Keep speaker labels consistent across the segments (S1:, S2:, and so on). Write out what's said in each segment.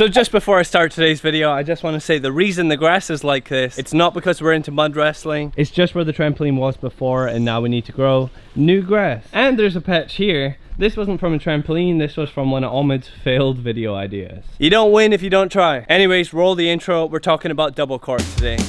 S1: So just before I start today's video, I just want to say the reason the grass is like this, it's not because we're into mud wrestling. It's just where the trampoline was before and now we need to grow new grass. And there's a patch here. This wasn't from a trampoline, this was from one of Ahmed's failed video ideas. You don't win if you don't try. Anyways, roll the intro. We're talking about double cork today.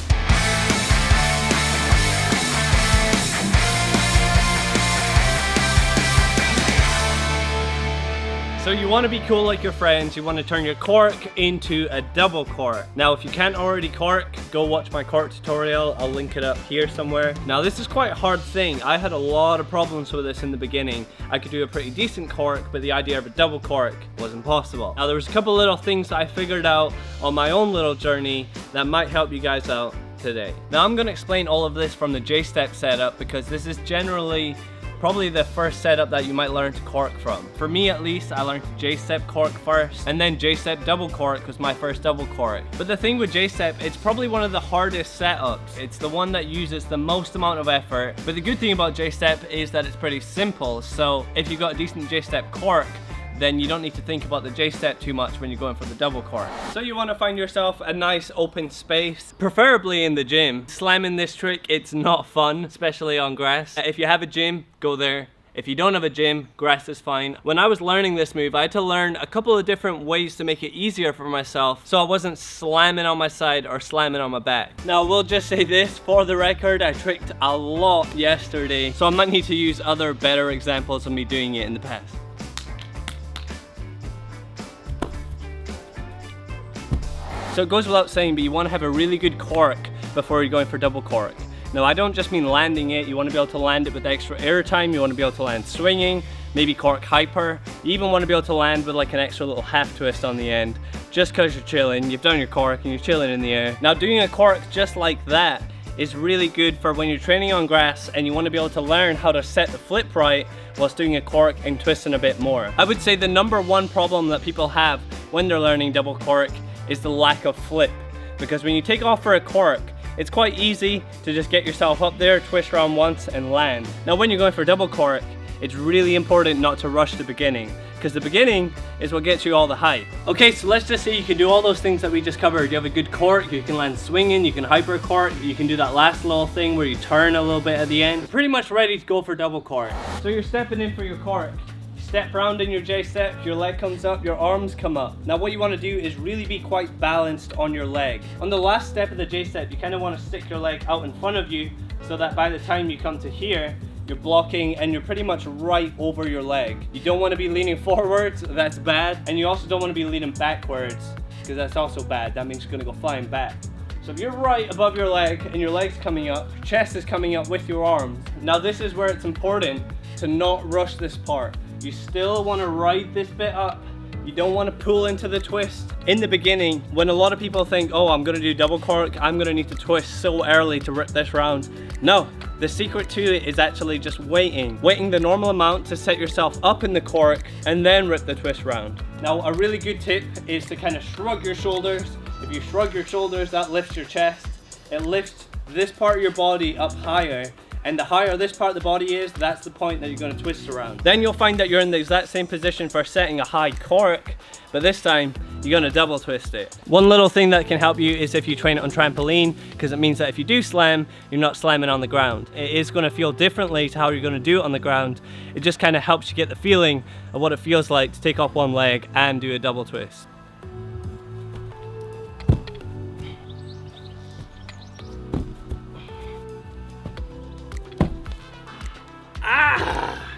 S1: So you want to be cool like your friends, you want to turn your cork into a double cork. Now if you can't already cork, go watch my cork tutorial, I'll link it up here somewhere. Now this is quite a hard thing, I had a lot of problems with this in the beginning. I could do a pretty decent cork, but the idea of a double cork was impossible. Now there was a couple little things that I figured out on my own little journey that might help you guys out today. Now I'm going to explain all of this from the J-step setup because this is generally probably the first setup that you might learn to cork from. For me at least, I learned J-step cork first, and then J-step double cork was my first double cork. But the thing with J-step, it's probably one of the hardest setups. It's the one that uses the most amount of effort. But the good thing about J-step is that it's pretty simple. So if you've got a decent J-step cork, then you don't need to think about the J-step too much when you're going for the double cork. So you want to find yourself a nice open space, preferably in the gym. Slamming this trick, it's not fun, especially on grass. If you have a gym, go there. If you don't have a gym, grass is fine. When I was learning this move, I had to learn a couple of different ways to make it easier for myself so I wasn't slamming on my side or slamming on my back. Now, we'll just say this, for the record, I tricked a lot yesterday, so I might need to use other better examples of me doing it in the past. So it goes without saying, but you want to have a really good cork before you're going for double cork. Now I don't just mean landing it, you want to be able to land it with extra air time, you want to be able to land swinging, maybe cork hyper. You even want to be able to land with like an extra little half twist on the end, just because you're chilling, you've done your cork and you're chilling in the air. Now doing a cork just like that is really good for when you're training on grass and you want to be able to learn how to set the flip right whilst doing a cork and twisting a bit more. I would say the number one problem that people have when they're learning double cork is the lack of flip, because when you take off for a cork, it's quite easy to just get yourself up there, twist around once and land. Now when you're going for double cork, it's really important not to rush the beginning, because the beginning is what gets you all the hype. Okay, so let's just say you can do all those things that we just covered. You have a good cork, you can land swinging, you can hyper cork, you can do that last little thing where you turn a little bit at the end. You're pretty much ready to go for double cork. So you're stepping in for your cork. Step round in your J-step, your leg comes up, your arms come up. Now what you want to do is really be quite balanced on your leg. On the last step of the J-step, you kind of want to stick your leg out in front of you so that by the time you come to here, you're blocking and you're pretty much right over your leg. You don't want to be leaning forwards, that's bad. And you also don't want to be leaning backwards, because that's also bad. That means you're going to go flying back. So if you're right above your leg and your leg's coming up, your chest is coming up with your arms. Now this is where it's important to not rush this part. You still want to ride this bit up. You don't want to pull into the twist. In the beginning, when a lot of people think, oh, I'm going to do double cork, I'm going to need to twist so early to rip this round. No, the secret to it is actually just waiting the normal amount to set yourself up in the cork and then rip the twist round. Now, a really good tip is to kind of shrug your shoulders. If you shrug your shoulders, that lifts your chest. It lifts this part of your body up higher. And the higher this part of the body is, that's the point that you're going to twist around. Then you'll find that you're in the exact same position for setting a high cork, but this time you're going to double twist it. One little thing that can help you is if you train it on trampoline, because it means that if you do slam, you're not slamming on the ground. It is going to feel differently to how you're going to do it on the ground. It just kind of helps you get the feeling of what it feels like to take off one leg and do a double twist.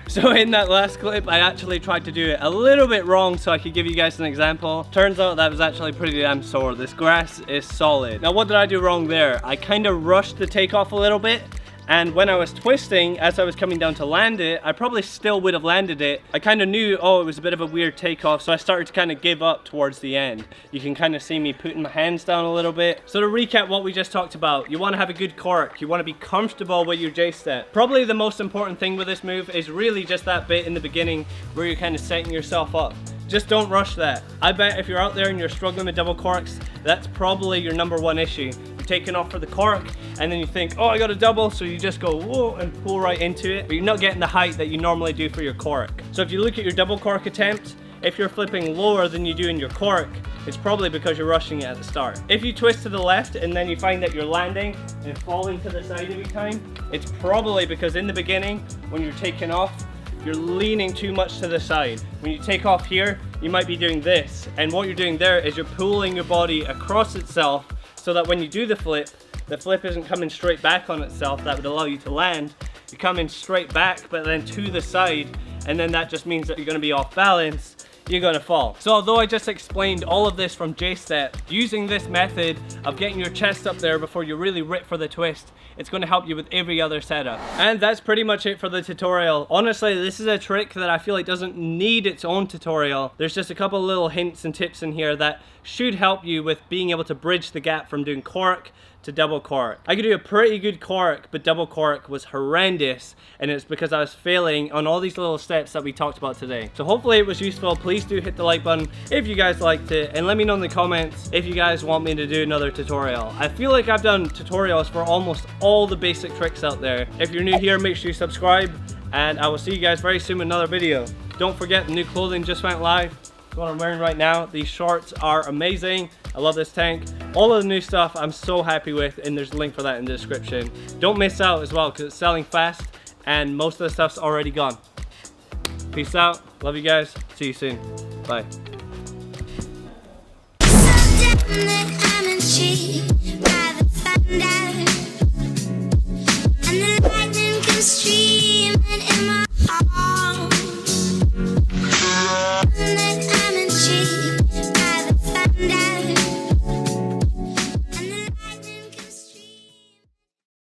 S1: So in that last clip, I actually tried to do it a little bit wrong so I could give you guys an example. Turns out that was actually pretty damn sore. This grass is solid. Now what did I do wrong there? I kind of rushed the takeoff a little bit. And when I was twisting, as I was coming down to land it, I probably still would have landed it. I kind of knew, oh, it was a bit of a weird takeoff, so I started to kind of give up towards the end. You can kind of see me putting my hands down a little bit. So to recap what we just talked about, you want to have a good cork. You want to be comfortable with your J-step. Probably the most important thing with this move is really just that bit in the beginning where you're kind of setting yourself up. Just don't rush that. I bet if you're out there and you're struggling with double corks, that's probably your number one issue. You're taking off for the cork and then you think, oh, I got a double, so you just go whoa and pull right into it, but you're not getting the height that you normally do for your cork. So if you look at your double cork attempt, if you're flipping lower than you do in your cork, it's probably because you're rushing it at the start. If you twist to the left and then you find that you're landing and falling to the side every time, it's probably because in the beginning, when you're taking off, you're leaning too much to the side. When you take off here, you might be doing this. And what you're doing there is you're pulling your body across itself so that when you do the flip isn't coming straight back on itself. That would allow you to land. You're coming straight back, but then to the side, and then that just means that you're gonna be off balance. You're gonna fall. So although I just explained all of this from J-Step, using this method of getting your chest up there before you really rip for the twist, it's gonna help you with every other setup. And that's pretty much it for the tutorial. Honestly, this is a trick that I feel like doesn't need its own tutorial. There's just a couple little hints and tips in here that should help you with being able to bridge the gap from doing cork to double cork. I could do a pretty good cork, but double cork was horrendous, and it's because I was failing on all these little steps that we talked about today. So hopefully it was useful. Please do hit the like button if you guys liked it, and let me know in the comments if you guys want me to do another tutorial. I feel like I've done tutorials for almost all the basic tricks out there. If you're new here, make sure you subscribe, and I will see you guys very soon in another video. Don't forget, the new clothing just went live. It's what I'm wearing right now. These shorts are amazing. I love this tank. All of the new stuff I'm so happy with, and there's a link for that in the description. Don't miss out as well, because it's selling fast and most of the stuff's already gone. Peace out. Love you guys. See you soon. Bye.